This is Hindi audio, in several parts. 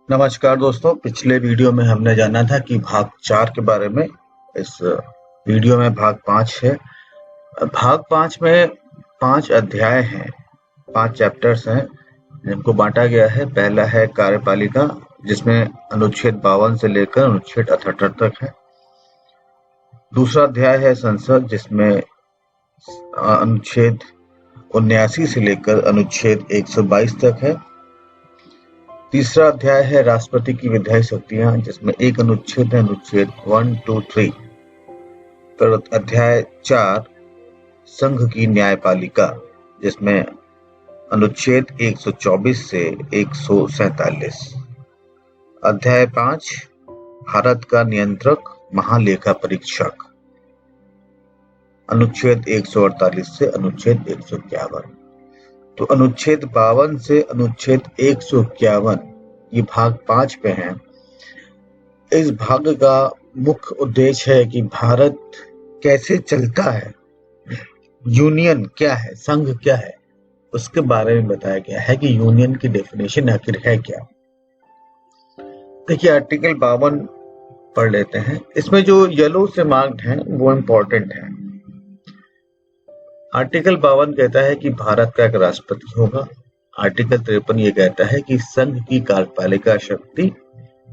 नमस्कार दोस्तों, पिछले वीडियो में हमने जाना था कि भाग 4 के बारे में। इस वीडियो में भाग 5 है। भाग 5 में 5 अध्याय हैं, 5 चैप्टर्स हैं जिनको बांटा गया है। पहला है कार्यपालिका, जिसमें अनुच्छेद 52 से लेकर अनुच्छेद 78 तक है। दूसरा अध्याय है संसद, जिसमें अनुच्छेद 79 से लेकर अनुच्छेद 122 तक है। तीसरा अध्याय है राष्ट्रपति की विधायी शक्तियां, जिसमें एक अनुच्छेद है, अनुच्छेद 1, 2, 3। फिर अध्याय 4 संघ की न्यायपालिका, जिसमें अनुच्छेद 124 से 147। अध्याय 5 भारत का नियंत्रक महालेखा परीक्षक, अनुच्छेद 148 से अनुच्छेद 151। तो अनुच्छेद 52 से अनुच्छेद 151 ये भाग 5 पे हैं। इस भाग का मुख्य उद्देश्य है कि भारत कैसे चलता है, यूनियन क्या है, संघ क्या है, उसके बारे में बताया गया है कि यूनियन की डेफिनेशन आखिर है क्या। देखिए, आर्टिकल 52 पढ़ लेते हैं। इसमें जो येलो से मार्क्ड हैं वो इम्पोर्टेंट है। आर्टिकल 52 कहता है कि भारत का एक राष्ट्रपति होगा। आर्टिकल 53 ये कहता है कि संघ की कार्यपालिका शक्ति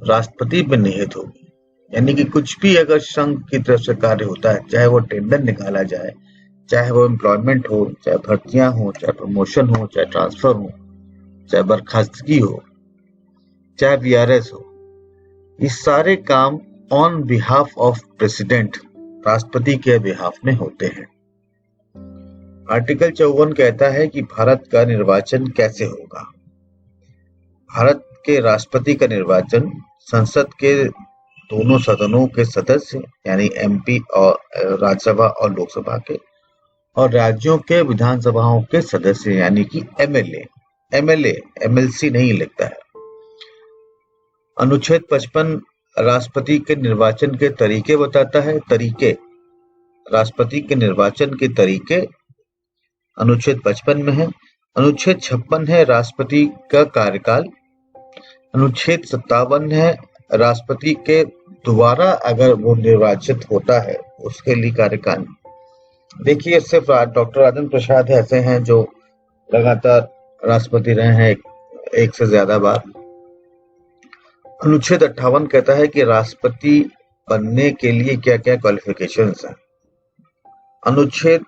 राष्ट्रपति में निहित होगी। यानी कि कुछ भी अगर संघ की तरफ से कार्य होता है, चाहे वो टेंडर निकाला जाए, चाहे वो एम्प्लॉयमेंट हो, चाहे भर्तियां हो, चाहे प्रमोशन हो, चाहे ट्रांसफर हो, चाहे बर्खास्तगी हो, चाहे वीआरएस हो, ये सारे काम ऑन बिहाफ ऑफ प्रेसिडेंट, राष्ट्रपति के बिहाफ में होते हैं। आर्टिकल 54 कहता है कि भारत का निर्वाचन कैसे होगा। भारत के राष्ट्रपति का निर्वाचन संसद के दोनों सदनों के सदस्य यानी एमपी और राज्यसभा और लोकसभा के, और राज्यों के विधानसभाओं के सदस्य यानी कि एमएलए एमएलसी नहीं लिखता है। अनुच्छेद 55 राष्ट्रपति के निर्वाचन के तरीके बताता है। राष्ट्रपति के निर्वाचन के तरीके अनुच्छेद 55 में है। अनुच्छेद 56 है राष्ट्रपति का कार्यकाल। अनुच्छेद 57 है राष्ट्रपति के दोबारा अगर वो निर्वाचित होता है उसके लिए कार्यकाल। देखिए, सिर्फ डॉक्टर राजेंद्र प्रसाद ऐसे हैं जो लगातार राष्ट्रपति रहे हैं एक से ज्यादा बार। अनुच्छेद 58 कहता है कि राष्ट्रपति बनने के लिए क्या क्या क्वालिफिकेशंस हैं। अनुच्छेद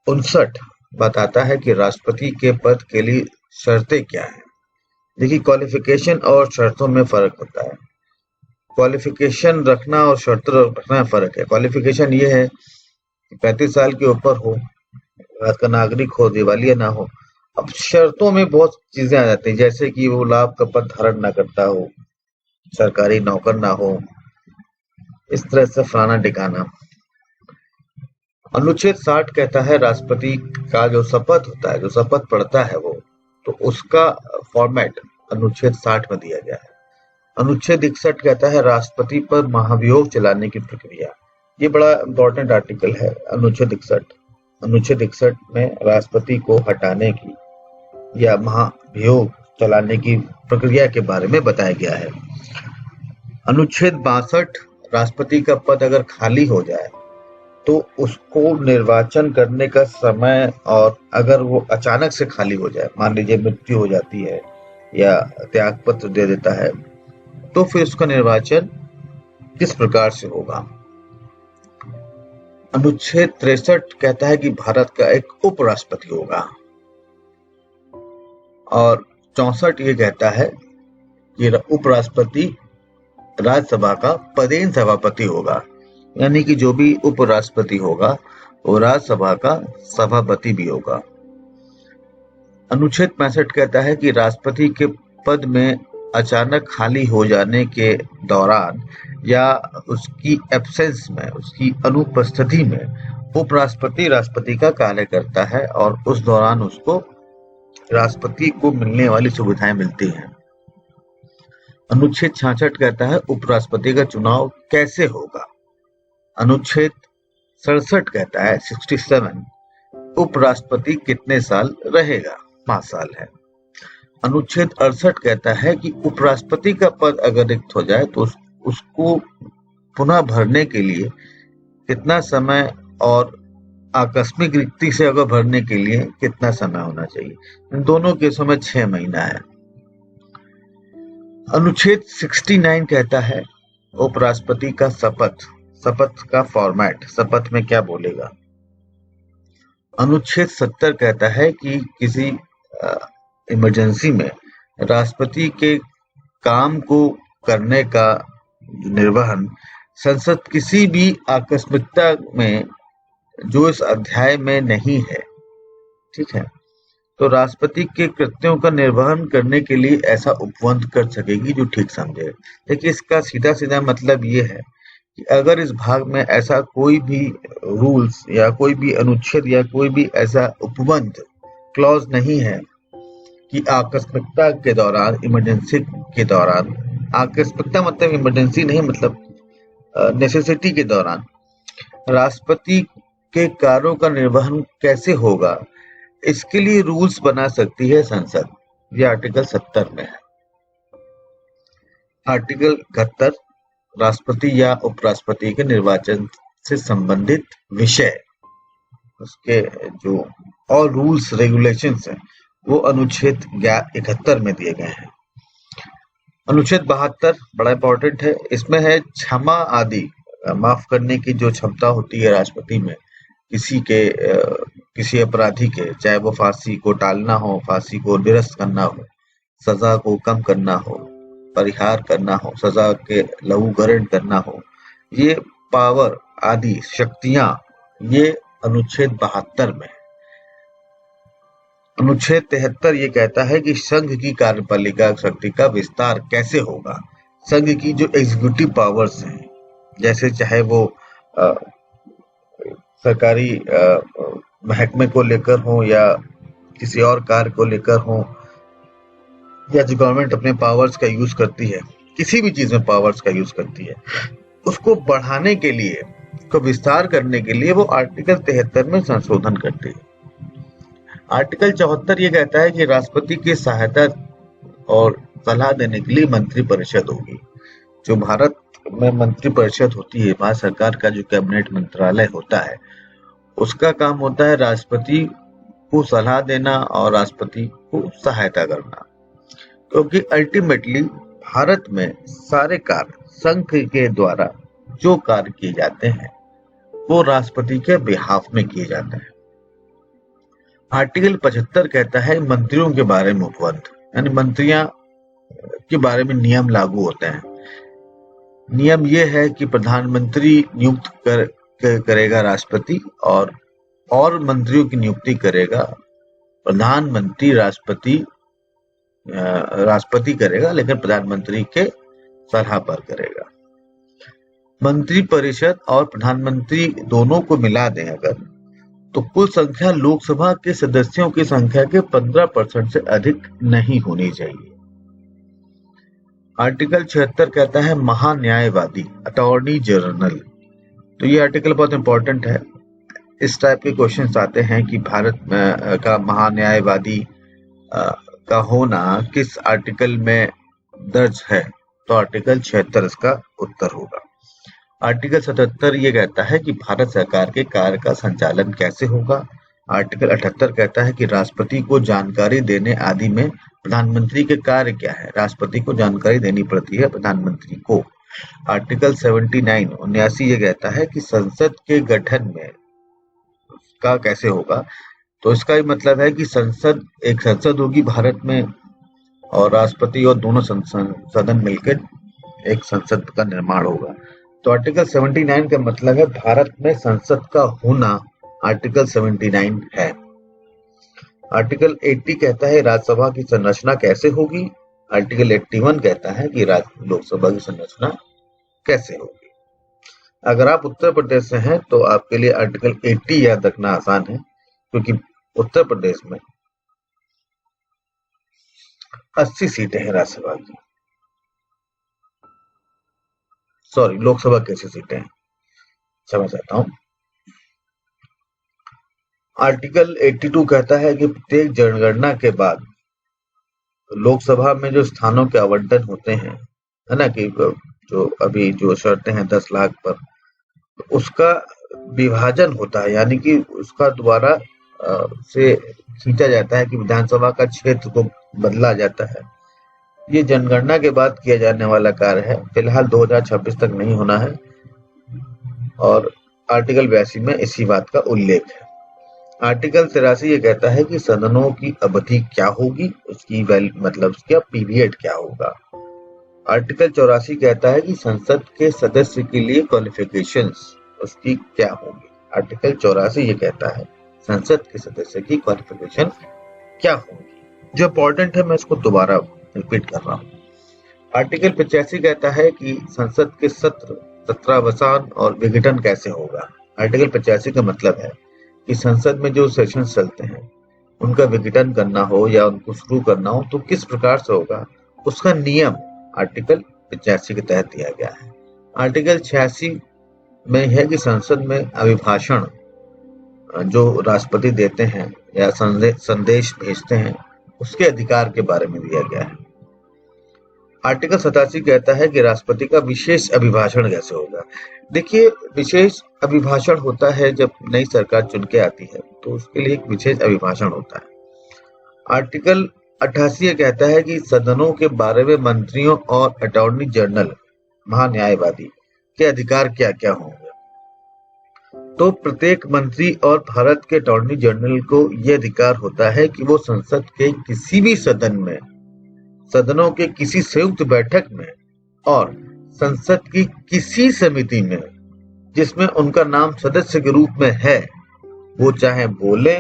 59 बताता है कि राष्ट्रपति के पद के लिए शर्तें क्या हैं। देखिए, क्वालिफिकेशन और शर्तों में फर्क होता है। क्वालिफिकेशन रखना और शर्तें रखना में फर्क है। क्वालिफिकेशन ये है कि 35 साल के ऊपर हो, भारत का नागरिक हो, दिवालिया ना हो। अब शर्तों में बहुत चीजें आ जाती है, जैसे कि वो लाभ का पद धारण ना करता हो, सरकारी नौकर ना हो, इस तरह से फलाना टिकाना। अनुच्छेद 60 कहता है राष्ट्रपति का जो शपथ होता है, जो शपथ पढ़ता है वो, तो उसका फॉर्मेट अनुच्छेद 60 में दिया गया है। अनुच्छेद 61 कहता है राष्ट्रपति पर महाभियोग चलाने की प्रक्रिया। ये बड़ा इंपॉर्टेंट आर्टिकल है, अनुच्छेद 61। अनुच्छेद 61 में राष्ट्रपति को हटाने की या महाभियोग चलाने की प्रक्रिया के बारे में बताया गया है। अनुच्छेद 62 राष्ट्रपति का पद अगर खाली हो जाए तो उसको निर्वाचन करने का समय, और अगर वो अचानक से खाली हो जाए, मान लीजिए मृत्यु हो जाती है या त्याग पत्र दे देता है, तो फिर उसका निर्वाचन किस प्रकार से होगा। अनुच्छेद 63 कहता है कि भारत का एक उपराष्ट्रपति होगा, और 64 ये कहता है कि उपराष्ट्रपति राज्यसभा का पदेन सभापति होगा। यानी कि जो भी उपराष्ट्रपति होगा वो राज्यसभा का सभापति भी होगा। अनुच्छेद 65 कहता है कि राष्ट्रपति के पद में अचानक खाली हो जाने के दौरान या उसकी एब्सेंस में, उसकी अनुपस्थिति में उपराष्ट्रपति राष्ट्रपति का कार्य करता है और उस दौरान उसको राष्ट्रपति को मिलने वाली सुविधाएं मिलती हैं। अनुच्छेद 66 कहता है उपराष्ट्रपति का चुनाव कैसे होगा। अनुच्छेद 67 कहता है 67 उपराष्ट्रपति कितने साल रहेगा, 5 साल है। अनुच्छेद 68 कहता है कि उपराष्ट्रपति का पद अगर रिक्त हो जाए तो उसको पुनः भरने के लिए कितना समय और आकस्मिक रिक्ति से अगर भरने के लिए कितना समय होना चाहिए। इन दोनों केसों में 6 महीना है। अनुच्छेद 69 कहता है उपराष्ट्रपति का शपथ का फॉर्मेट, शपथ में क्या बोलेगा। अनुच्छेद 70 कहता है कि किसी इमरजेंसी में राष्ट्रपति के काम को करने का निर्वहन संसद किसी भी आकस्मिकता में जो इस अध्याय में नहीं है, ठीक है, तो राष्ट्रपति के कृत्यों का निर्वहन करने के लिए ऐसा उपबंध कर सकेगी जो ठीक समझे। देखिए, इसका सीधा सीधा मतलब ये है कि अगर इस भाग में ऐसा कोई भी रूल्स या कोई भी अनुच्छेद या कोई भी ऐसा उपबंध क्लॉज नहीं है कि आकस्मिकता के दौरान, इमरजेंसी के दौरान, आकस्मिकता मतलब इमरजेंसी नहीं, मतलब नेसेसिटी के दौरान राष्ट्रपति के कार्यों का निर्वहन कैसे होगा, इसके लिए रूल्स बना सकती है संसद। ये आर्टिकल 70 में है। आर्टिकल 71 राष्ट्रपति या उपराष्ट्रपति के निर्वाचन से संबंधित विषय, उसके जो और रूल्स रेगुलेशंस हैं वो अनुच्छेद 71 में दिए गए हैं। अनुच्छेद 72 बड़ा इंपॉर्टेंट है। इसमें है क्षमा आदि, माफ करने की जो क्षमता होती है राष्ट्रपति में किसी अपराधी के, चाहे वो फांसी को टालना हो, फांसी को निरस्त करना हो, सजा को कम करना हो, परिहार करना हो, सजा के लघुकरण करना हो, ये पावर आदि शक्तियां ये अनुच्छेद 72 में है। अनुच्छेद 73 ये कहता है कि संघ की कार्यपालिका शक्ति का विस्तार कैसे होगा। संघ की जो एग्जीक्यूटिव पावर्स हैं, जैसे चाहे वो सरकारी महकमे को लेकर हो या किसी और कार्य को लेकर हो, या जो गवर्नमेंट अपने पावर्स का यूज करती है, किसी भी चीज में पावर्स का यूज करती है, उसको बढ़ाने के लिए, उसको विस्तार करने के लिए वो आर्टिकल 73 में संशोधन करती है। आर्टिकल 74 ये कहता है कि राष्ट्रपति की सहायता और सलाह देने के लिए मंत्रिपरिषद होगी। जो भारत में मंत्रिपरिषद होती है, भारत सरकार का जो कैबिनेट मंत्रालय होता है, उसका काम होता है राष्ट्रपति को सलाह देना और राष्ट्रपति को सहायता करना, क्योंकि अल्टीमेटली भारत में सारे कार्य संघ के द्वारा जो कार्य किए जाते हैं वो राष्ट्रपति के बिहाफ में किए जाते हैं। आर्टिकल 75 कहता है मंत्रियों के बारे में उपबंध, यानी मंत्रियों के बारे में नियम लागू होते हैं। नियम यह है कि प्रधानमंत्री नियुक्त करेगा राष्ट्रपति, और मंत्रियों की नियुक्ति करेगा प्रधानमंत्री। राष्ट्रपति करेगा, लेकिन प्रधानमंत्री के सलाह पर करेगा। मंत्रिपरिषद और प्रधानमंत्री दोनों को मिला दें अगर, तो कुल संख्या लोकसभा के सदस्यों की संख्या के 15% से अधिक नहीं होनी चाहिए। आर्टिकल 76 कहता है महान्यायवादी, अटॉर्नी जनरल। तो ये आर्टिकल बहुत इंपॉर्टेंट है। इस टाइप के क्वेश्चंस आते हैं कि भारत का महान्यायवादी का होना किस आर्टिकल में दर्ज है, तो आर्टिकल 76 इसका उत्तर होगा। आर्टिकल 77 ये कहता है कि भारत सरकार के कार्य का संचालन कैसे होगा। आर्टिकल 78 कहता है कि राष्ट्रपति को जानकारी देने आदि में प्रधानमंत्री के कार्य क्या है। राष्ट्रपति को जानकारी देनी पड़ती है प्रधानमंत्री को। आर्टिकल 79 ये कहता है कि संसद के गठन में का कैसे होगा। तो इसका ही मतलब है कि एक संसद होगी भारत में, और राष्ट्रपति और दोनों सदन मिलकर एक संसद का निर्माण होगा। तो आर्टिकल 79 का मतलब है भारत में संसद का होना आर्टिकल 79 है। आर्टिकल 80 कहता है राज्यसभा की संरचना कैसे होगी। आर्टिकल 81 कहता है कि लोकसभा की संरचना कैसे होगी। अगर आप उत्तर प्रदेश से हैं तो आपके लिए आर्टिकल 80 याद रखना आसान है, क्योंकि उत्तर प्रदेश में 80 सीटें हैं राज्यसभा की, सॉरी लोकसभा की 80 सीटें हैं, समझ सकता हूं। आर्टिकल 82 कहता है कि प्रत्येक जनगणना के बाद लोकसभा में जो स्थानों के आवंटन होते हैं, है ना, कि जो अभी जो शर्तें हैं 10 लाख पर, तो उसका विभाजन होता है, यानी कि उसका द्वारा से खींचा जाता है कि विधानसभा का क्षेत्र को बदला जाता है। ये जनगणना के बाद किया जाने वाला कार्य है, फिलहाल 2026 तक नहीं होना है। और आर्टिकल 82 में इसी बात का उल्लेख है। आर्टिकल 83 ये कहता है कि सदनों की अवधि क्या होगी, उसकी मतलब उसका पीरियड क्या होगा। आर्टिकल 84 कहता है कि संसद के सदस्य के लिए क्वालिफिकेशंस उसकी क्या होगी। आर्टिकल 84 ये कहता है संसद के सदस्य की क्वालिफिकेशन क्या होगी। जो इम्पोर्टेंट है मैं इसको दोबारा रिपीट कर रहा हूँ। आर्टिकल 85 कहता है कि संसद के सत्र, सत्रावसान और विघटन कैसे होगा। आर्टिकल 85 का मतलब है कि संसद में जो सेशन चलते हैं उनका विघटन करना हो या उनको शुरू करना हो तो किस प्रकार से होगा, उसका नियम आर्टिकल 85 के तहत दिया गया है। आर्टिकल 86 में है कि संसद में अभिभाषण जो राष्ट्रपति देते हैं या संदेश भेजते हैं उसके अधिकार के बारे में दिया गया है। आर्टिकल 87 कहता है कि राष्ट्रपति का विशेष अभिभाषण कैसे होगा। देखिए, विशेष अभिभाषण होता है जब नई सरकार चुन के आती है तो उसके लिए एक विशेष अभिभाषण होता है। आर्टिकल 88 ये कहता है कि सदनों के 12वें मंत्रियों और अटॉर्नी जनरल, महान्यायवादी के अधिकार क्या क्या होंगे। तो प्रत्येक मंत्री और भारत के अटॉर्नी जनरल को यह अधिकार होता है कि वो संसद के किसी भी सदन में, सदनों के किसी संयुक्त बैठक में और संसद की किसी समिति में जिसमें उनका नाम सदस्य के रूप में है, वो चाहे बोले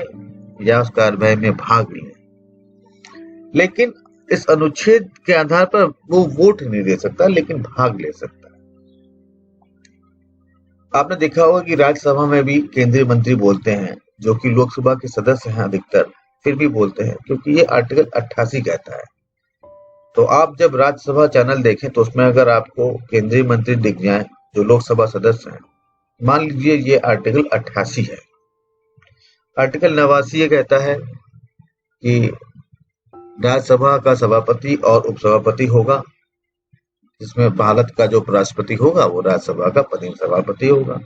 या उस कार्यवाही में भाग लें, लेकिन इस अनुच्छेद के आधार पर वो वोट नहीं दे सकता लेकिन भाग ले सकता है। आपने देखा होगा कि राज्यसभा में भी केंद्रीय मंत्री बोलते हैं, जो कि लोकसभा के सदस्य हैं अधिकतर, फिर भी बोलते हैं क्योंकि ये आर्टिकल 88 कहता है। तो आप जब राज्यसभा चैनल देखें तो उसमें अगर आपको केंद्रीय मंत्री दिख जाए जो लोकसभा सदस्य हैं, मान लीजिए ये आर्टिकल 88 है। आर्टिकल 89 ये कहता है कि राज्यसभा का सभापति और उपसभापति होगा, जिसमें भारत का जो उपराष्ट्रपति होगा वो राज्यसभा का पदेन सभापति होगा।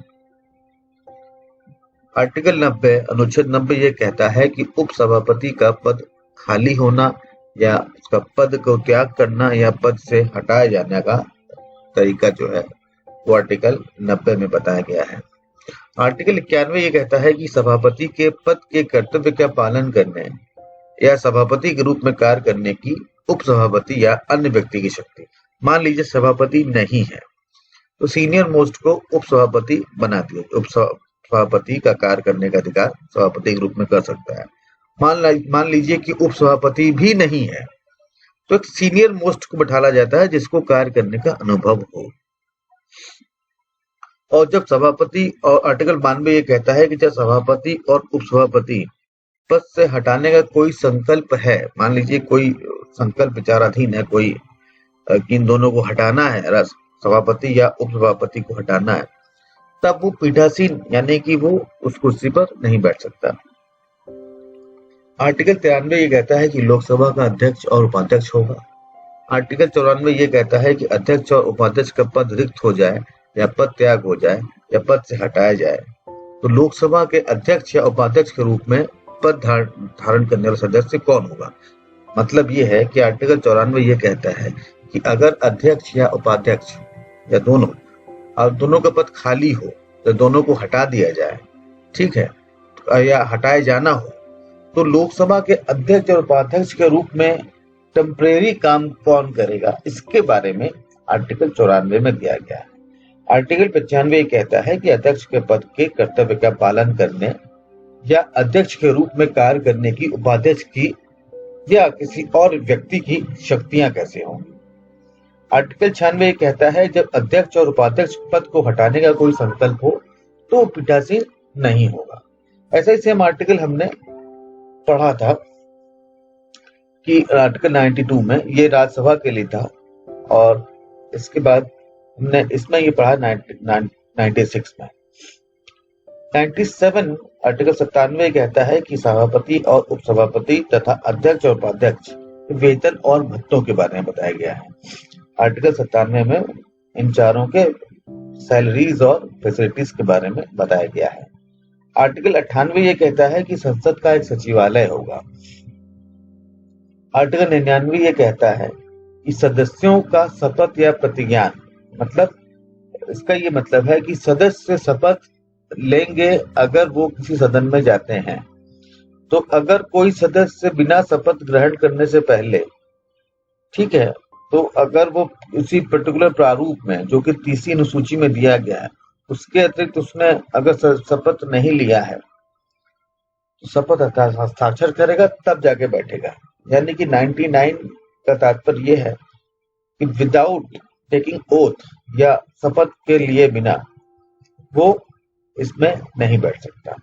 आर्टिकल 90 अनुच्छेद 90 ये कहता है कि उपसभापति का पद खाली होना या उसका पद को त्याग करना या पद से हटाए जाने का तरीका जो है वो आर्टिकल 90 में बताया गया है। आर्टिकल 91 ये कहता है कि सभापति के पद के कर्तव्य का पालन करने या सभापति के रूप में कार्य करने की उपसभापति या अन्य व्यक्ति की शक्ति। मान लीजिए सभापति नहीं है तो सीनियर मोस्ट को उपसभापति बना दिया, उपसभापति का कार्य करने का अधिकार सभापति के रूप में कर सकता है। मान लीजिए कि उपसभापति भी नहीं है तो एक सीनियर मोस्ट को बैठाला जाता है जिसको कार्य करने का अनुभव हो। और जब सभापति, और आर्टिकल 92 ये कहता है कि जब सभापति और उपसभापति पद से हटाने का कोई संकल्प है, मान लीजिए कोई संकल्प विचाराधीन है, कोई इन दोनों को हटाना है, सभापति या उपसभापति को हटाना है, तब वो पीठासीन यानी कि वो उस कुर्सी पर नहीं बैठ सकता। आर्टिकल 93 ये कहता है कि लोकसभा का अध्यक्ष और उपाध्यक्ष होगा। आर्टिकल 94 ये कहता है कि अध्यक्ष और उपाध्यक्ष का पद रिक्त हो जाए या पद त्याग हो जाए या पद से हटाया जाए तो लोकसभा के अध्यक्ष या उपाध्यक्ष के रूप में पद धारण करने वाला सदस्य कौन होगा। मतलब ये है कि आर्टिकल 94 ये कहता है कि अगर अध्यक्ष या उपाध्यक्ष या दोनों का पद खाली हो तो दोनों को हटा दिया जाए, ठीक है, या हटाए जाना हो तो लोकसभा के अध्यक्ष और उपाध्यक्ष के रूप में टेम्परेरी काम कौन करेगा, इसके बारे में आर्टिकल 94 में दिया गया है। आर्टिकल 95 कहता है कि अध्यक्ष के पद के कर्तव्य का पालन करने या अध्यक्ष के रूप में कार्य करने की उपाध्यक्ष की या किसी और व्यक्ति की शक्तियां कैसे होंगी। आर्टिकल 96 कहता है जब अध्यक्ष और उपाध्यक्ष पद को हटाने का कोई संकल्प हो तो पीठासीन नहीं होगा। ऐसा ही सेम आर्टिकल हमने पढ़ा था कि आर्टिकल 92 में ये राज्यसभा के लिए था और इसके बाद हमने इसमें ये पढ़ा 96 में। 97 आर्टिकल 97 कहता है कि सभापति और उपसभापति तथा अध्यक्ष और उपाध्यक्ष वेतन और भत्तों के बारे में बताया गया है। आर्टिकल 97 में इन चारों के सैलरीज और फैसिलिटीज के बारे में बताया गया है। आर्टिकल 98 ये कहता है कि संसद का एक सचिवालय होगा। आर्टिकल 99 ये कहता है कि सदस्यों का शपथ या प्रतिज्ञान, मतलब इसका ये मतलब है कि सदस्य शपथ लेंगे अगर वो किसी सदन में जाते हैं। तो अगर कोई सदस्य बिना शपथ ग्रहण करने से पहले, ठीक है, तो अगर वो उसी पर्टिकुलर प्रारूप में जो कि 30वीं अनुसूची में दिया गया है उसके अतिरिक्त उसने अगर शपथ नहीं लिया है तो शपथ हस्ताक्षर करेगा तब जाके बैठेगा। यानी कि 99 का तात्पर्य यह है कि विदाउट टेकिंग ओथ या शपथ के लिए बिना वो इसमें नहीं बैठ सकता।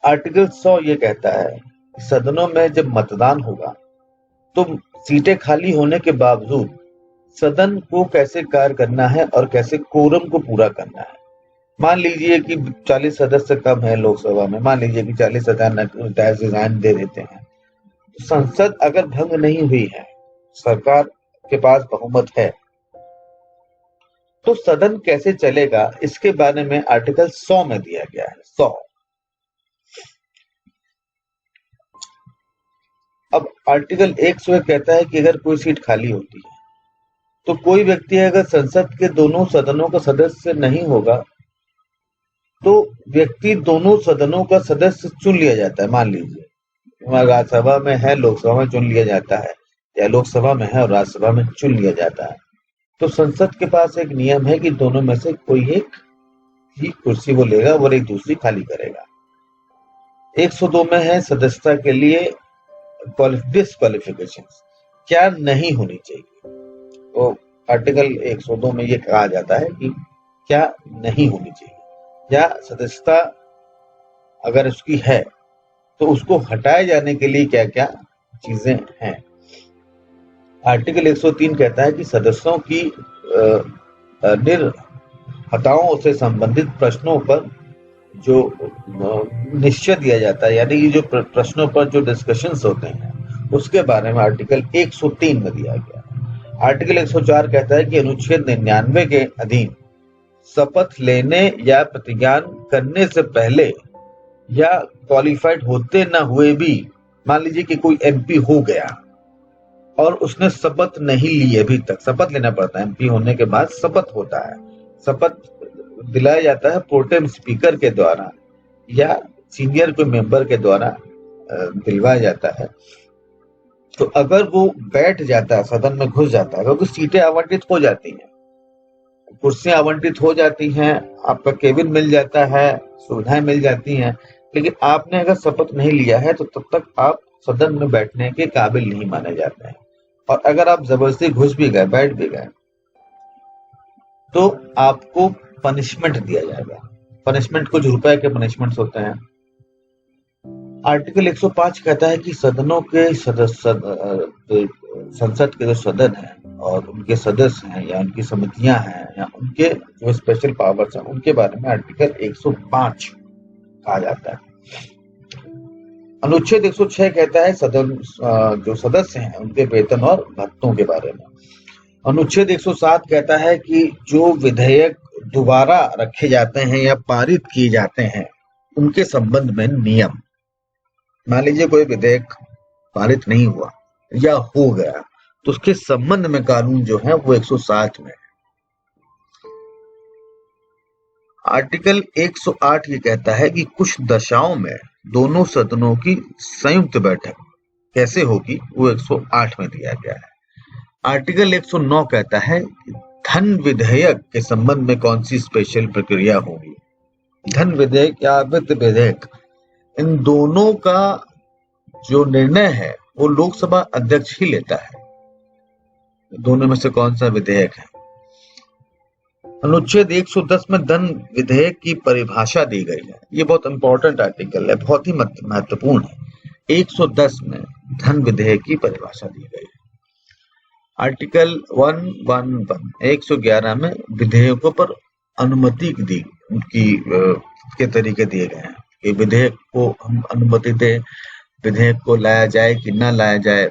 आर्टिकल 100 ये कहता है कि सदनों में जब मतदान होगा तो सीटें खाली होने के बावजूद सदन को कैसे कार्य करना है और कैसे कोरम को पूरा करना है। मान लीजिए कि 40 सदस्य कम है लोकसभा में, मान लीजिए कि 40 रिजाइन दे देते हैं, संसद अगर भंग नहीं हुई है, सरकार के पास बहुमत है, तो सदन कैसे चलेगा इसके बारे में आर्टिकल 100 में दिया गया है। 100। अब आर्टिकल 100 कहता है कि अगर कोई सीट खाली होती है तो कोई व्यक्ति अगर संसद के दोनों सदनों का सदस्य नहीं होगा तो व्यक्ति दोनों सदनों का सदस्य चुन लिया जाता है। मान लीजिए राज्यसभा में है, लोकसभा में चुन लिया जाता है, या लोकसभा में है और राज्यसभा में चुन लिया जाता है, तो संसद के पास एक नियम है कि दोनों में से कोई एक ही कुर्सी वो लेगा और एक दूसरी खाली करेगा। 102 में है सदस्यता के लिए डिस्क्वालिफिकेशन, क्या नहीं होनी चाहिए। तो आर्टिकल 102 में ये कहा जाता है कि क्या नहीं होनी चाहिए, या सदस्यता अगर उसकी है तो उसको हटाए जाने के लिए क्या क्या चीजें हैं। आर्टिकल 103 कहता है कि सदस्यों की निर्हताओं से संबंधित प्रश्नों पर जो निश्चय दिया जाता है, यानी जो प्रश्नों पर जो डिस्कशंस होते हैं उसके बारे में आर्टिकल 103 में दिया गया। आर्टिकल 104 कहता है कि अनुच्छेद 99 के अधीन शपथ लेने या प्रतिज्ञान करने से पहले या क्वालिफाइड होते न हुए भी, मान लीजिए कि कोई एमपी हो गया और उसने शपथ नहीं ली अभी तक, शपथ लेना पड़ता है, एमपी होने के बाद शपथ होता है, शपथ दिलाया जाता है प्रोटेम स्पीकर के द्वारा या सीनियर कोई मेंबर के द्वारा दिलवाया जाता है। तो अगर वो बैठ जाता है, सदन में घुस जाता है, क्योंकि सीटें आवंटित हो जाती हैं, कुर्सियां आवंटित हो जाती हैं, आपका केबिन मिल जाता है, सुविधाएं मिल जाती हैं, लेकिन आपने अगर शपथ नहीं लिया है तो तब तक आप सदन में बैठने के काबिल नहीं माने जाते हैं। और अगर आप जबरदस्ती घुस भी गए, बैठ भी गए, तो आपको पनिशमेंट दिया जाएगा। पनिशमेंट कुछ रुपए के पनिशमेंट्स होते हैं। आर्टिकल 105 कहता है कि सदनों के संसद के जो सदन है और उनके सदस्य हैं या उनकी समितियां हैं या उनके जो स्पेशल पावर्स हैं उनके बारे में आर्टिकल 105 कहा जाता है। अनुच्छेद 106 कहता है सदन जो सदस्य हैं उनके वेतन और भत्तों के बारे में। अनुच्छेद 107 कहता है कि जो विधेयक दोबारा रखे जाते हैं या पारित किए जाते हैं उनके संबंध में नियम। मान लीजिए कोई विधेयक पारित नहीं हुआ या हो गया तो उसके संबंध में कानून जो है वो 107 में है। आर्टिकल 108 ये कहता है कि कुछ दशाओं में दोनों सदनों की संयुक्त बैठक कैसे होगी वो 108 में दिया गया है। आर्टिकल 109 कहता है कि धन विधेयक के संबंध में कौन सी स्पेशल प्रक्रिया होगी। धन विधेयक या वित्त विधेयक, इन दोनों का जो निर्णय है वो लोकसभा अध्यक्ष ही लेता है, दोनों में से कौन सा विधेयक है। अनुच्छेद 110 में धन विधेयक की परिभाषा दी गई है। ये बहुत इंपॉर्टेंट आर्टिकल है, बहुत ही महत्वपूर्ण है। 110 में धन विधेयक की परिभाषा दी गई है। आर्टिकल 111 में विधेयकों पर अनुमति दी उनकी के तरीके दिए गए हैं कि विधेयक को हम अनुमति दें विधेयक को लाया जाए कि ना लाया जाए।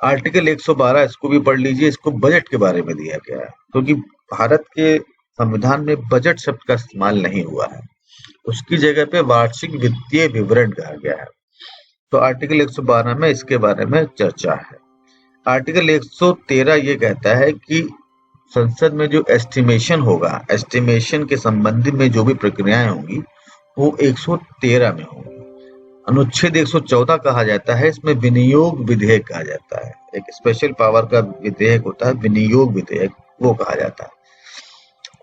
आर्टिकल 112 इसको भी पढ़ लीजिए, इसको बजट के बारे में दिया गया है, क्योंकि भारत के संविधान में बजट शब्द का इस्तेमाल नहीं हुआ है, उसकी जगह पे वार्षिक वित्तीय विवरण कहा गया है। तो आर्टिकल 112 में इसके बारे में चर्चा है। आर्टिकल 113 ये कहता है कि संसद में जो एस्टिमेशन होगा, एस्टिमेशन के संबंधित में जो भी प्रक्रियाएं होंगी वो 113 में होंगी। अनुच्छेद 114 कहा जाता है, इसमें विनियोग विधेयक कहा जाता है, एक स्पेशल पावर का विधेयक होता है विनियोग विधेयक, वो कहा जाता है।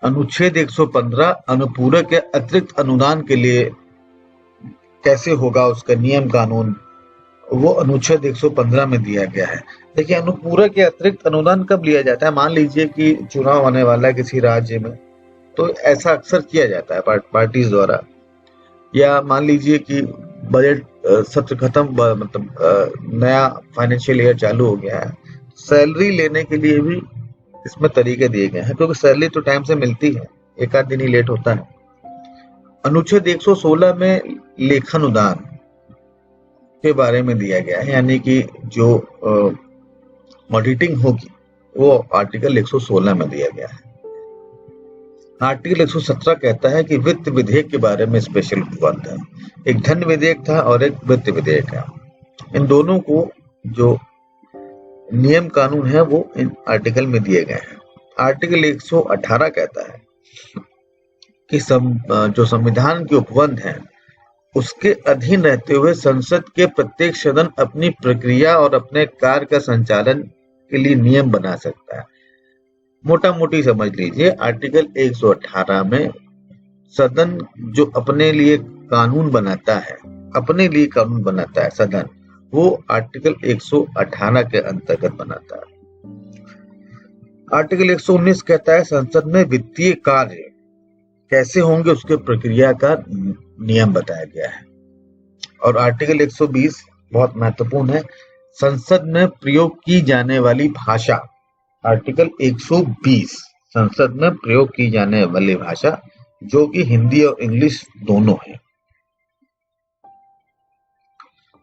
अनुच्छेद 115 अनुपूरक या अतिरिक्त अनुदान के लिए कैसे होगा उसका नियम कानून, वो अनुच्छेद 115 में दिया गया है। देखिए, अनुपूरक या अतिरिक्त अनुदान कब लिया जाता है? मान लीजिए कि चुनाव होने वाला है किसी राज्य में, तो ऐसा अक्सर किया जाता है पार्टीज द्वारा, या मान लीजिए कि बजट सत्र खत्म, मतलब नया फाइनेंशियल ईयर चालू हो गया है, सैलरी लेने के लिए भी इसमें तरीके दिए गए हैं, क्योंकि सैलरी तो टाइम से मिलती है, एक आध दिन ही लेट होता है। अनुच्छेद 116 में लेखानुदान के बारे में दिया गया है, यानी कि जो ऑडिटिंग होगी वो आर्टिकल 116 में दिया गया है। आर्टिकल 117 कहता है कि वित्त विधेयक के बारे में स्पेशल उपबंध है। एक धन विधेयक था और एक वित्त विधेयक है। इन दोनों को जो नियम कानून है वो इन आर्टिकल में दिए गए हैं। आर्टिकल 118 कहता है कि जो संविधान के उपबंध हैं उसके अधीन रहते हुए संसद के प्रत्येक सदन अपनी प्रक्रिया और अपने कार्य का संचालन के लिए नियम बना सकता है। मोटा मोटी समझ लीजिए, आर्टिकल 118 में सदन जो अपने लिए कानून बनाता है, अपने लिए कानून बनाता है सदन, वो आर्टिकल 118 के अंतर्गत बनाता है। आर्टिकल 119 कहता है संसद में वित्तीय कार्य कैसे होंगे उसके प्रक्रिया का नियम बताया गया है। और आर्टिकल 120 बहुत महत्वपूर्ण है, संसद में प्रयोग की जाने वाली भाषा। आर्टिकल 120 संसद में प्रयोग की जाने वाली भाषा जो कि हिंदी और इंग्लिश दोनों है।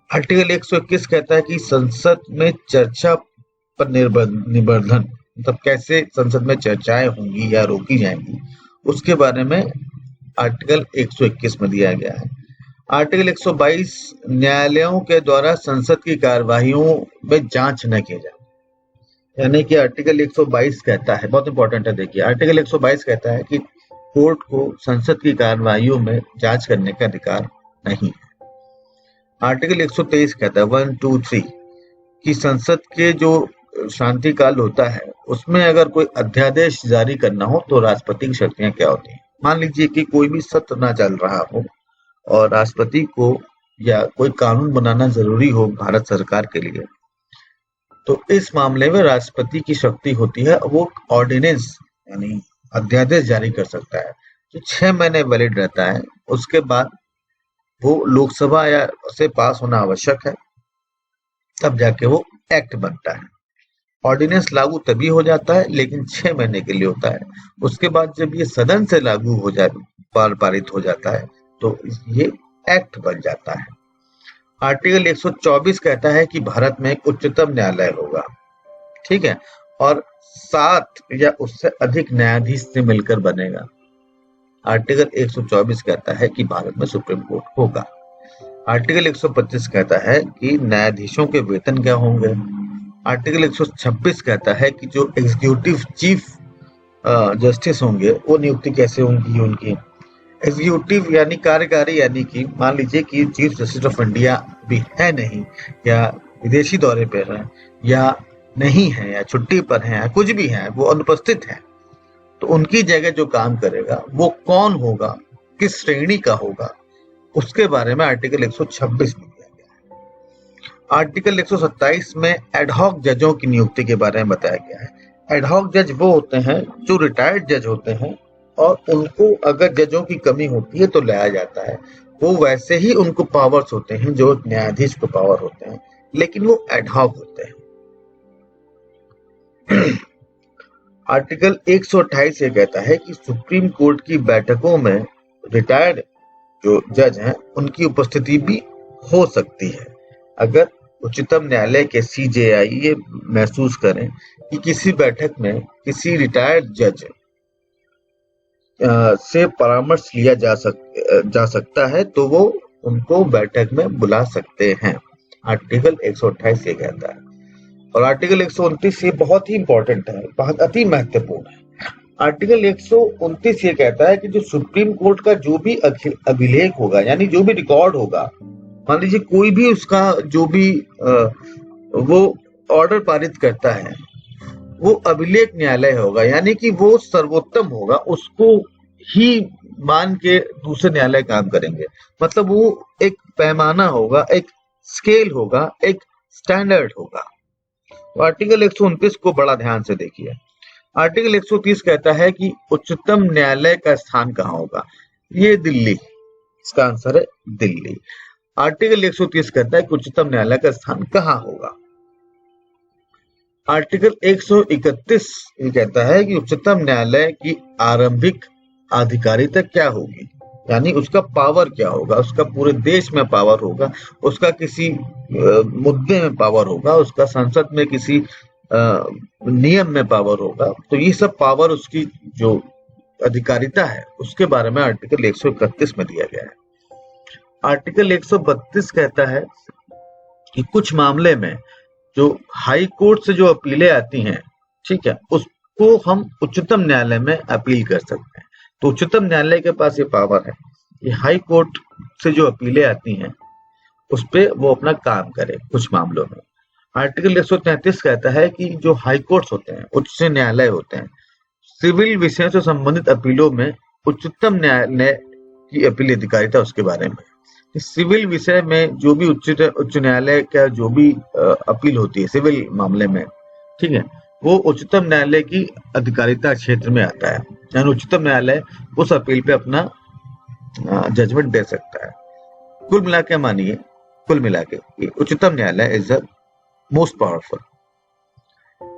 आर्टिकल 121 कहता है कि संसद में चर्चा पर निबंधन, मतलब कैसे संसद में चर्चाएं होंगी या रोकी जाएंगी, उसके बारे में आर्टिकल 121 में दिया गया है। आर्टिकल 122 न्यायालयों के द्वारा संसद की कार्यवाहियों में जांच न की जाए, यानी कि आर्टिकल 122 कहता है, बहुत इंपॉर्टेंट है, देखिए आर्टिकल 122 कहता है कि कोर्ट को संसद की कार्यवाहियों में जांच करने का अधिकार नहीं है। आर्टिकल 123 कहता है 1, 2, 3 कि संसद के जो शांति काल होता है उसमें अगर कोई अध्यादेश जारी करना हो तो राष्ट्रपति की शक्तियां क्या होती हैं। मान लीजिए कि कोई भी सत्र ना चल रहा हो और राष्ट्रपति को या कोई कानून बनाना जरूरी हो भारत सरकार के लिए, तो इस मामले में राष्ट्रपति की शक्ति होती है, वो ऑर्डिनेंस यानी अध्यादेश जारी कर सकता है जो 6 महीने वैलिड रहता है। उसके बाद वो लोकसभा या से पास होना आवश्यक है, तब जाके वो एक्ट बनता है। ऑर्डिनेंस लागू तभी हो जाता है लेकिन 6 महीने के लिए होता है। उसके बाद जब ये सदन से लागू हो जाए, पारित हो जाता है, तो ये एक्ट बन जाता है। आर्टिकल 124 कहता है कि भारत में एक उच्चतम न्यायालय होगा, ठीक है, और 7 या उससे अधिक न्यायाधीश से मिलकर बनेगा। आर्टिकल 124 कहता है कि भारत में सुप्रीम कोर्ट होगा। आर्टिकल 125 कहता है कि न्यायाधीशों के वेतन क्या होंगे। आर्टिकल 126 कहता है कि जो एग्जीक्यूटिव चीफ जस्टिस होंगे वो नियुक्ति कैसे होंगी उनकी। एग्जीक्यूटिव यानी कार्यकारी, यानी कि मान लीजिए कि चीफ जस्टिस ऑफ इंडिया भी है नहीं, या विदेशी दौरे पर है, या नहीं है, या छुट्टी पर है, या कुछ भी है, वो अनुपस्थित है, तो उनकी जगह जो काम करेगा वो कौन होगा, किस श्रेणी का होगा, उसके बारे में आर्टिकल 126 में दिया गया है। आर्टिकल 127 में एडहॉक जजों की नियुक्ति के बारे में बताया गया है। एडहॉक जज वो होते हैं जो रिटायर्ड जज होते हैं और उनको अगर जजों की कमी होती है तो लाया जाता है। वो वैसे ही उनको पावर्स होते हैं जो न्यायाधीश को पावर होते हैं, लेकिन वो एडहॉक होते हैं। आर्टिकल 128 ये कहता है कि सुप्रीम कोर्ट की बैठकों में रिटायर्ड जो जज हैं उनकी उपस्थिति भी हो सकती है अगर उच्चतम न्यायालय के सीजेआई ये महसूस करें कि किसी बैठक में किसी रिटायर्ड जज से परामर्श लिया जा सकता है तो वो उनको बैठक में बुला सकते हैं। आर्टिकल 128 ये कहता है। और आर्टिकल 129 ये बहुत ही इंपॉर्टेंट है, बहुत अति महत्वपूर्ण है। आर्टिकल 129 ये कहता है कि जो सुप्रीम कोर्ट का जो भी अभिलेख होगा, यानी जो भी रिकॉर्ड होगा, मान लीजिए कोई भी उसका जो भी वो ऑर्डर पारित करता है, वो अभिलेख न्यायालय होगा, यानी कि वो सर्वोत्तम होगा, उसको ही मान के दूसरे न्यायालय काम करेंगे। मतलब वो एक पैमाना होगा, एक स्केल होगा, एक स्टैंडर्ड होगा। तो आर्टिकल 129 को बड़ा ध्यान से देखिए। आर्टिकल 130 कहता है कि उच्चतम न्यायालय का स्थान कहाँ होगा। ये दिल्ली, इसका आंसर है दिल्ली। आर्टिकल 130 कहता है कि उच्चतम न्यायालय का स्थान कहाँ होगा। आर्टिकल 131 ये कहता है कि उच्चतम न्यायालय की आरंभिक आधिकारिता क्या होगी, यानी उसका पावर क्या होगा, उसका पूरे देश में पावर होगा, उसका किसी मुद्दे में पावर होगा, उसका संसद में किसी नियम में पावर होगा। तो ये सब पावर, उसकी जो अधिकारिता है, उसके बारे में आर्टिकल 131 में दिया गया है। आर्टिकल 132 कहता है कि कुछ मामले में जो हाई कोर्ट से जो अपीलें आती हैं, ठीक है, उसको हम उच्चतम न्यायालय में अपील कर सकते हैं। तो उच्चतम न्यायालय के पास ये पावर है, ये हाई कोर्ट से जो अपीलें आती हैं उस पे वो अपना काम करे कुछ मामलों में। आर्टिकल 133 कहता है कि जो हाई कोर्ट्स होते हैं, उच्च न्यायालय होते हैं, सिविल विषयों से संबंधित अपीलों में उच्चतम न्यायालय की अपील अधिकारिता उसके बारे में। सिविल विषय में जो भी उच्च न्यायालय का जो भी अपील होती है सिविल मामले में, ठीक है, वो उच्चतम न्यायालय की अधिकारिता क्षेत्र में आता है, यानी उच्चतम न्यायालय उस अपील पे अपना जजमेंट दे सकता है। कुल मिला के उच्चतम न्यायालय is the most powerful.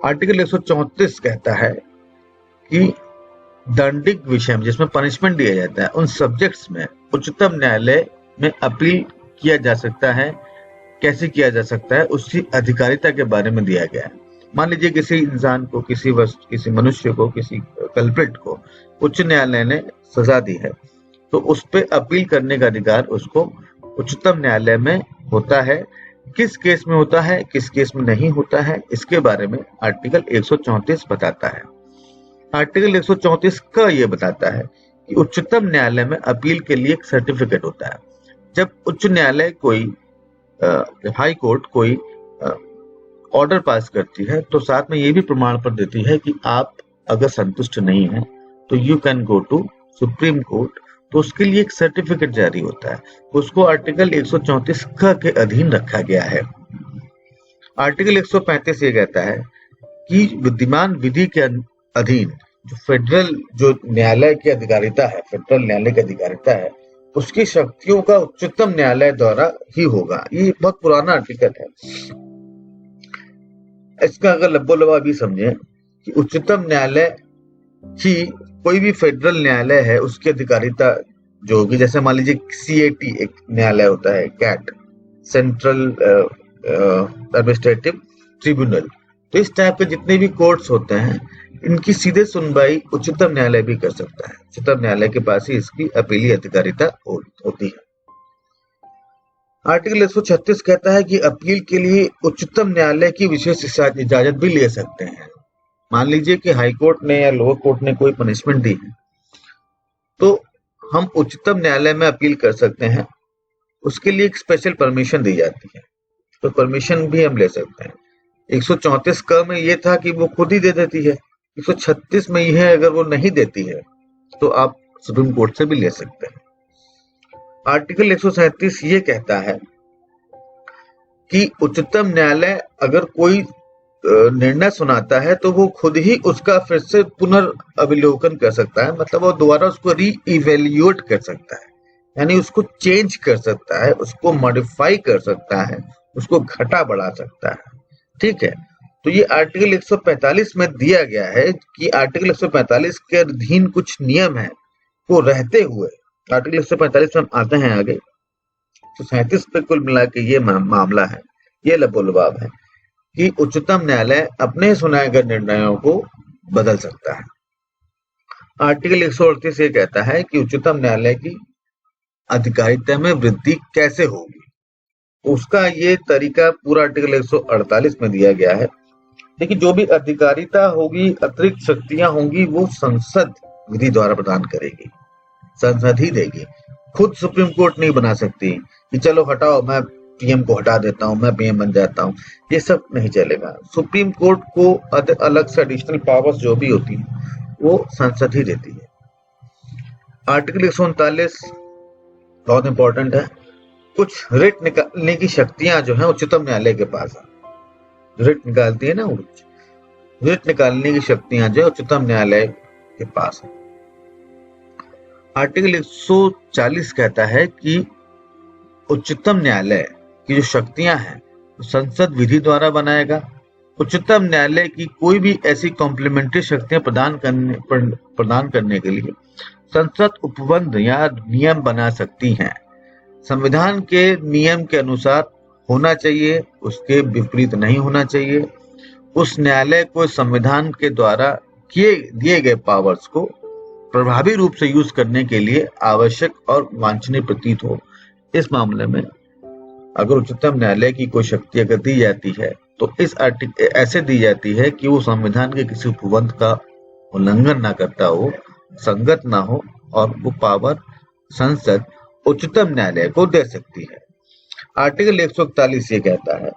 Article 134 कहता है कि दंडिक विषय में, जिसमें पनिशमेंट दिया जाता है, उन सब्जेक्ट्स में उच्चतम न्यायालय में अपील किया जा सकता है। कैसे किया जा सकता है, उसकी अधिकारिता के बारे में दिया गया है। मान लीजिए किसी इंसान को, किसी मनुष्य को, किसी कल्प्रिट को उच्च न्यायालय ने सजा दी है, तो उस पे अपील करने का अधिकार उसको उच्चतम न्यायालय में होता है। किस केस में होता है, किस केस में नहीं होता है, इसके बारे में आर्टिकल 134 बताता है। आर्टिकल 134 का ये बताता है कि उच्चतम न्यायालय में अपील के लिए एक सर्टिफिकेट होता है। जब उच्च न्यायालय कोई हाई कोर्ट कोई ऑर्डर पास करती है, तो साथ में ये भी प्रमाण पत्र देती है कि आप अगर संतुष्ट नहीं है तो you can go to supreme court. तो उसके लिए एक सर्टिफिकेट जारी होता है, उसको आर्टिकल 134 के अधीन रखा गया है। आर्टिकल 135 ये कहता है कि विद्यमान विधि के अधीन जो फेडरल जो न्यायालय की अधिकारिता है, फेडरल न्यायालय की अधिकारिता है, उसकी शक्तियों का उच्चतम न्यायालय द्वारा ही होगा। ये बहुत पुराना आर्टिकल है। इसका अगर लब्बो-लबा भी समझे कि उच्चतम न्यायालय की कोई भी फेडरल न्यायालय है, उसकी अधिकारिता जो होगी, जैसे मान लीजिए CAT एक न्यायालय होता है, कैट, सेंट्रल एडमिनिस्ट्रेटिव ट्रिब्यूनल। तो इस टाइप के जितने भी कोर्ट्स होते हैं, इनकी सीधे सुनवाई उच्चतम न्यायालय भी कर सकता है। उच्चतम न्यायालय के पास ही इसकी अपीली अधिकारिता होती है। आर्टिकल 136 कहता है कि अपील के लिए उच्चतम न्यायालय की विशेष इजाजत भी ले सकते हैं। मान लीजिए कि हाई कोर्ट ने या लोअर कोर्ट ने कोई पनिशमेंट दी है, तो हम उच्चतम न्यायालय में अपील कर सकते हैं। उसके लिए एक स्पेशल परमिशन दी जाती है, तो परमिशन भी हम ले सकते हैं। 134 क में ये था कि वो खुद ही दे देती है। 136 में यह है अगर वो नहीं देती है तो आप सुप्रीम कोर्ट से भी ले सकते हैं। आर्टिकल 137 ये कहता है कि उच्चतम न्यायालय अगर कोई निर्णय सुनाता है तो वो खुद ही उसका फिर से पुनर्अवलोकन कर सकता है, मतलब वो दोबारा उसको रीइवैल्यूएट कर सकता है, यानी उसको चेंज कर सकता है, उसको मॉडिफाई कर सकता है, उसको घटा बढ़ा सकता है। ठीक है, तो ये आर्टिकल 145 में दिया गया है कि आर्टिकल 145 के अधीन कुछ नियम है, वो रहते हुए आर्टिकल 145 में हम आते हैं आगे 137 पे कुल मिला के ये मामला है, ये लबोलबाब है कि उच्चतम न्यायालय अपने सुनाए गए निर्णयों को बदल सकता है। आर्टिकल 138 ये कहता है कि उच्चतम न्यायालय की अधिकारिता में वृद्धि कैसे होगी। उसका ये तरीका पूरा आर्टिकल 148 में दिया गया है। देखिए, जो भी अधिकारिता होगी, अतिरिक्त शक्तियां होंगी, वो संसद विधि द्वारा प्रदान करेगी, संसद ही देगी। खुद सुप्रीम कोर्ट नहीं बना सकती कि चलो हटाओ, मैं पीएम को हटा देता हूं, मैं पीएम बन जाता हूं। ये सब नहीं चलेगा। सुप्रीम कोर्ट को अलग से एडिशनल पावर्स जो भी होती है वो संसद ही देती है। आर्टिकल 139 बहुत इंपॉर्टेंट है। कुछ रिट निकालने की शक्तियां जो है उच्चतम न्यायालय के पास है। रिट निकालती है ना, रिट निकालने की शक्तियां जो है उच्चतम न्यायालय के पास है। आर्टिकल 140 कहता है कि उच्चतम न्यायालय की जो शक्तियां हैं संसद विधि द्वारा बनाएगा। उच्चतम न्यायालय की कोई भी ऐसी कॉम्प्लीमेंट्री शक्तियां प्रदान करने के लिए संसद उपबंध या नियम बना सकती हैं। संविधान के नियम के अनुसार होना चाहिए, उसके विपरीत नहीं होना चाहिए। उस न्यायालय को संविधान के द्वारा दिए गए पावर्स को प्रभावी रूप से यूज करने के लिए आवश्यक और वांछनीय प्रतीत हो। इस मामले में अगर उच्चतम न्यायालय की कोई शक्ति अगर दी जाती है तो इस आर्टिकल ऐसे दी जाती है कि वो संविधान के किसी उपबंध का उल्लंघन ना करता हो, संगत ना हो, और वो पावर संसद उच्चतम न्यायालय को दे सकती है। आर्टिकल 141 ये कहता है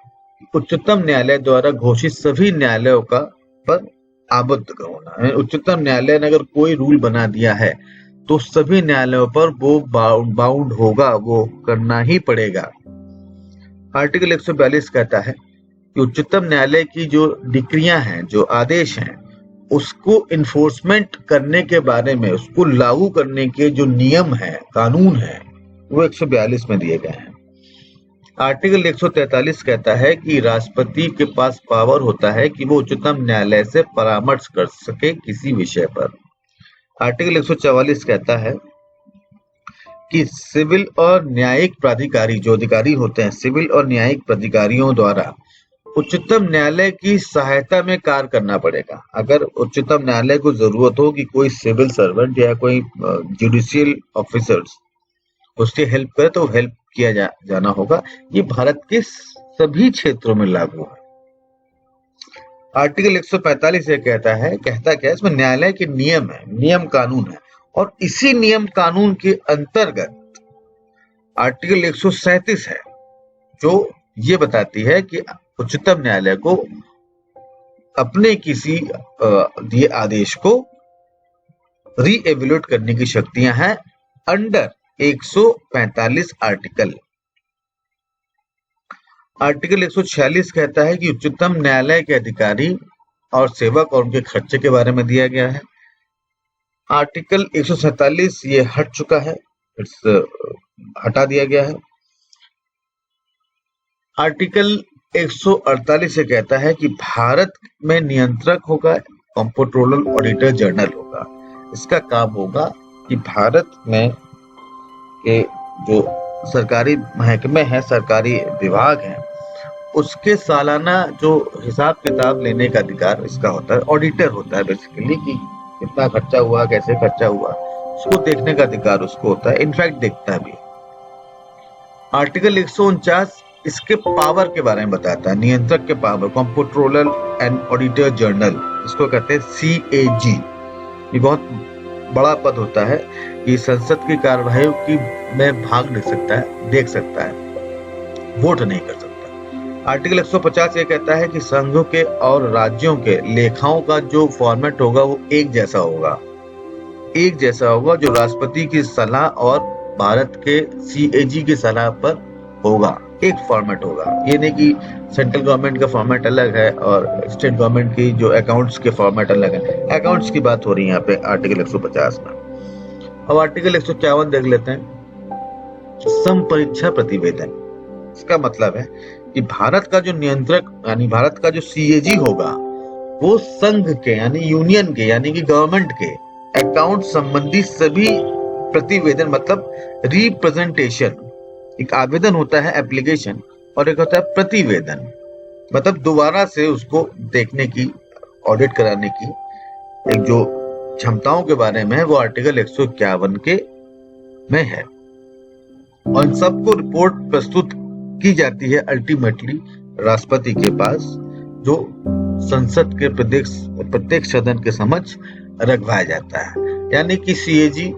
उच्चतम न्यायालय द्वारा घोषित सभी न्यायालयों का पर आबद्ध होना है। उच्चतम न्यायालय ने अगर कोई रूल बना दिया है तो सभी न्यायालयों पर वो बाउंड होगा, वो करना ही पड़ेगा। आर्टिकल 142 कहता है कि उच्चतम न्यायालय की जो डिक्रियां हैं, जो आदेश हैं, उसको इन्फोर्समेंट करने के बारे में, उसको लागू करने के जो नियम हैं, कानून हैं, वो 142 में दिए गए हैं। आर्टिकल 143 कहता है कि राष्ट्रपति के पास पावर होता है कि वो उच्चतम न्यायालय से परामर्श कर सके किसी विषय पर। आर्टिकल 144 कहता है कि सिविल और न्यायिक प्राधिकारी, जो अधिकारी होते हैं, सिविल और न्यायिक प्राधिकारियों द्वारा उच्चतम न्यायालय की सहायता में कार्य करना पड़ेगा। अगर उच्चतम न्यायालय को जरूरत हो कि कोई सिविल सर्वेंट या कोई जुडिशियल ऑफिसर्स उसकी हेल्प करे तो हेल्प किया जाना होगा। ये भारत के सभी क्षेत्रों में लागू है। आर्टिकल 145 ये कहता क्या है, इसमें न्यायालय के नियम है, नियम कानून है, और इसी नियम कानून के अंतर्गत आर्टिकल 137 है जो ये बताती है कि उच्चतम न्यायालय को अपने किसी दिए आदेश को रीएवैल्यूएट करने की शक्तियां हैं अंडर 145 आर्टिकल। आर्टिकल 146 कहता है कि उच्चतम न्यायालय के अधिकारी और सेवक और उनके खर्चे के बारे में दिया गया है। आर्टिकल 147 ये हट चुका है, हटा दिया गया है। आर्टिकल 148 ये कहता है कि भारत में नियंत्रक होगा, कंट्रोलर ऑडिटर जनरल होगा। इसका काम होगा कि भारत में के जो सरकारी महकमे हैं, सरकारी विभाग हैं, उसके सालाना जो हिसाब किताब लेने का अधिकार इसका होता है। ऑडिटर होता है बेसिकली कि कितना खर्चा हुआ, कैसे खर्चा हुआ, उसको देखने का अधिकार उसको होता है, इनफैक्ट देखता भी। आर्टिकल 149 इसके पावर के बारे में बताता है, नियंत्रक के power, controller and auditor general, इसको कहते हैं CAG। ये बहुत बड़ा पद होता है कि संसद की कार्यवाही की में भाग ले सकता है, देख सकता है, वोट नहीं कर सकता। आर्टिकल 150 ये कहता है कि संघों के और राज्यों के लेखाओं का जो फॉर्मेट होगा वो एक जैसा होगा, जो राष्ट्रपति की सलाह और भारत के CAG की सलाह पर होगा, एक फॉर्मेट होगा। ये नहीं कि सेंट्रल गवर्नमेंट का फॉर्मेट अलग है और स्टेट गवर्नमेंट की जो अकाउंट्स के फॉर्मेट अलग है। अकाउंट्स की बात हो रही है यहाँ पे आर्टिकल 150 में। अब आर्टिकल 151 देख लेते हैं, समपरीक्षा प्रतिवेदन। इसका मतलब है कि भारत का जो नियंत्रक यानी भारत का जो CAG होगा वो संघ के यानी यूनियन के यानी कि गवर्नमेंट के अकाउंट संबंधी सभी प्रतिवेदन, मतलब रिप्रेजेंटेशन, एक आवेदन होता है एप्लीकेशन, और एक होता है प्रतिवेदन, मतलब दोबारा से उसको देखने की, ऑडिट कराने की एक जो क्षमताओं के बारे में है वो आर्टिकल 151 के में है। और इन सबको रिपोर्ट प्रस्तुत की जाती है अल्टीमेटली राष्ट्रपति के पास, जो संसद के प्रत्येक सदन के समक्ष रखवाया जाता है। यानी कि सीएजी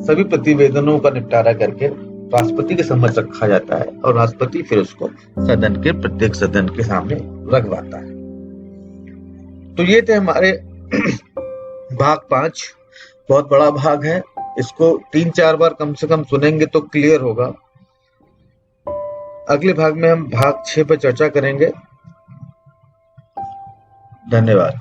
सभी प्रतिवेदनों का निपटारा करके राष्ट्रपति के समक्ष रखा जाता है और राष्ट्रपति फिर उसको प्रत्येक सदन के सामने रखवाता है। तो ये थे हमारे भाग 5। बहुत बड़ा भाग है, इसको 3-4 बार कम से कम सुनेंगे तो क्लियर होगा। अगले भाग में हम भाग 6 पर चर्चा करेंगे। धन्यवाद।